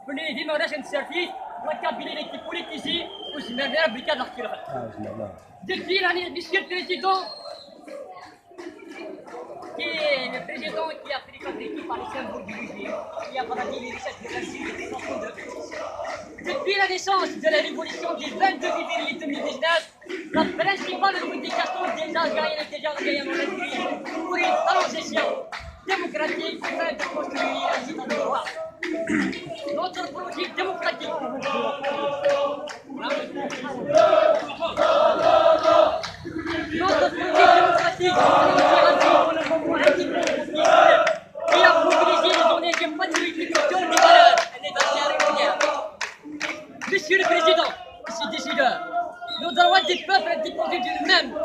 بلي ديما راش نسيرفيس la politisée au Zimbabwe بكاد الخير. Depuis l'année, monsieur le Président, qui est le président qui a pris comme équipe par les symboles du budget, qui a parlé les richesses de la Syrie et de Depuis la naissance de la révolution du 22 février 2019, la principale revendication des Algériens et des Algériens en Algérie pour une transition démocratique afin de construire un état de droit. Notre projet démocratique. Notre projet démocratique pour le moment qui a mobilisé les données de patriotisation des valeurs et des valeurs régulières. Monsieur le Président, Monsieur le décideur, nos droits des peuples dépendent d'eux-mêmes,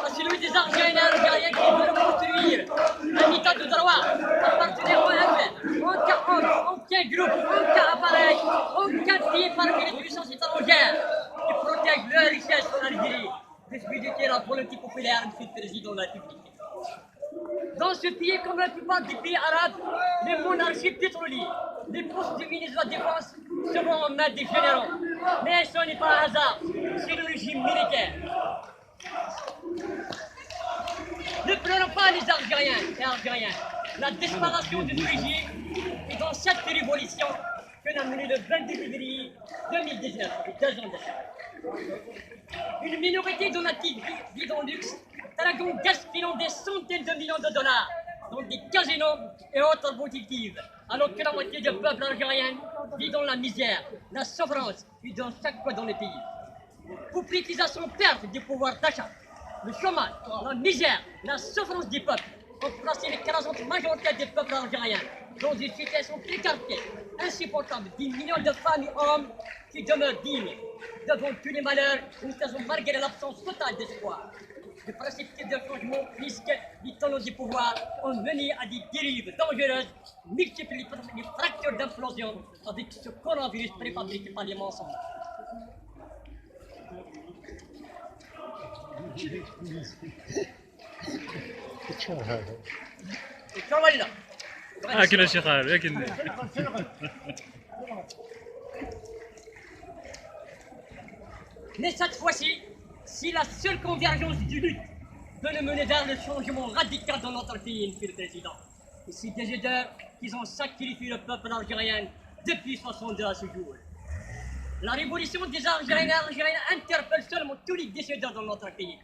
à celui des Algériens et Algériens qui veulent construire un état de droit appartenant à aucun groupe, aucun appareil, aucun pays parmi les puissances étrangères qui protègent leurs richesses en Algérie. Respecter la volonté populaire, Monsieur le Président de la République. Dans ce pays, comme la plupart des pays arabes, les monarchies pétrolières, les postes du ministre de la Défense seront en main des généraux. Mais ce n'est pas un hasard, c'est le régime militaire. Ne prenons pas les Algériens et Algériens. La disparition de ce régime est dans cette révolution que nous avons menée le 22 février 2019, 2 ans de ça. Une minorité donative vit dans le luxe, draguant gaspillant des centaines de millions de dollars dans des casinos et autres boutiques, alors que la moitié du peuple algérien vit dans la misère, la souffrance, puis dans chaque coin dans le pays. Paupérisation, perte du pouvoir d'achat, le chômage, la misère, la souffrance du peuple ont placé l'écrasante majorité des peuples algériens dans une situation précaire, insupportable, des millions de femmes et hommes qui demeurent dignes devant tous les malheurs, nous faisons malgré l'absence totale d'espoir. Le principe de changement, puisque les tenants du pouvoir ont mené à des dérives dangereuses, multiplient les fractures d'implosion avec ce coronavirus préfabriqué par les mensonges. كنا شي خايب لكن Mais cette fois-ci, si la seule convergence du lutte peut nous mener vers le changement radical dans notre pays, Monsieur le Président. Et ces décideurs qui ont sacrifié le peuple algérien depuis 62 à ce jour. La révolution des Algériens et Algériens interpelle seulement tous les décideurs dans notre pays.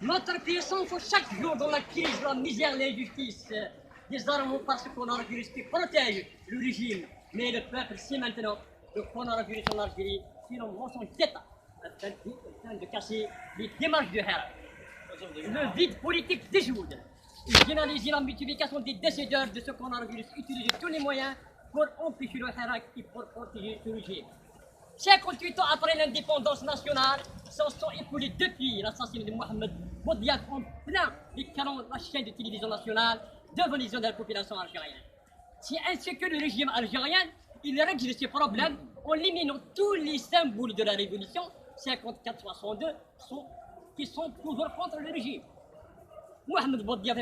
Notre pays s'enfonce chaque jour dans la crise, la misère, l'injustice, des armes parce qu'on a un virus qui protège le régime. Mais le peuple sait maintenant le coronavirus en Algérie, c'est un mensonge d'État afin de casser les démarches de Hera. Le vide politique déjoude et généraliser la multiplication des décideurs de ce coronavirus, utiliser tous les moyens pour empêcher le Hera et pour protéger ce régime. 58 ans après l'indépendance nationale, s'en sont écoulés depuis l'assassinat de Mohamed Boudiaf en plein écran de la chaîne de télévision nationale devant les yeux de la population algérienne. C'est ainsi que le régime algérien, il règle ses problèmes en éliminant tous les symboles de la révolution 54-62 qui sont toujours contre le régime. Mohamed Boudiaf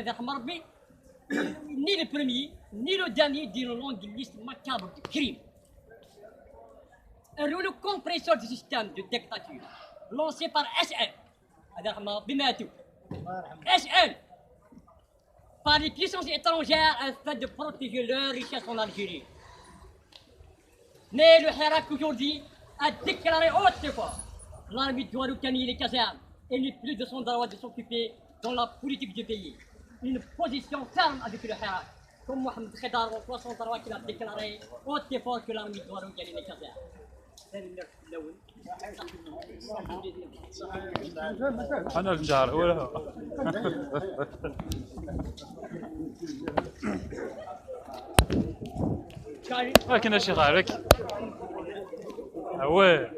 ni le premier, ni le dernier d'une longue liste macabre de crimes. Un rouleau compresseur du système de dictature lancé par SN, SN, par les puissances étrangères afin de protéger leurs richesses en Algérie. Mais le Hirak aujourd'hui a déclaré haute fois l'armée doit regagner les casernes et n'est plus de son droit de s'occuper dans la politique du pays. Une position ferme avec le Hirak, comme Mohamed Khedar en 63 qui a déclaré haute fois que l'armée doit regagner les casernes. انا الجار ولا كنا شي خايب وي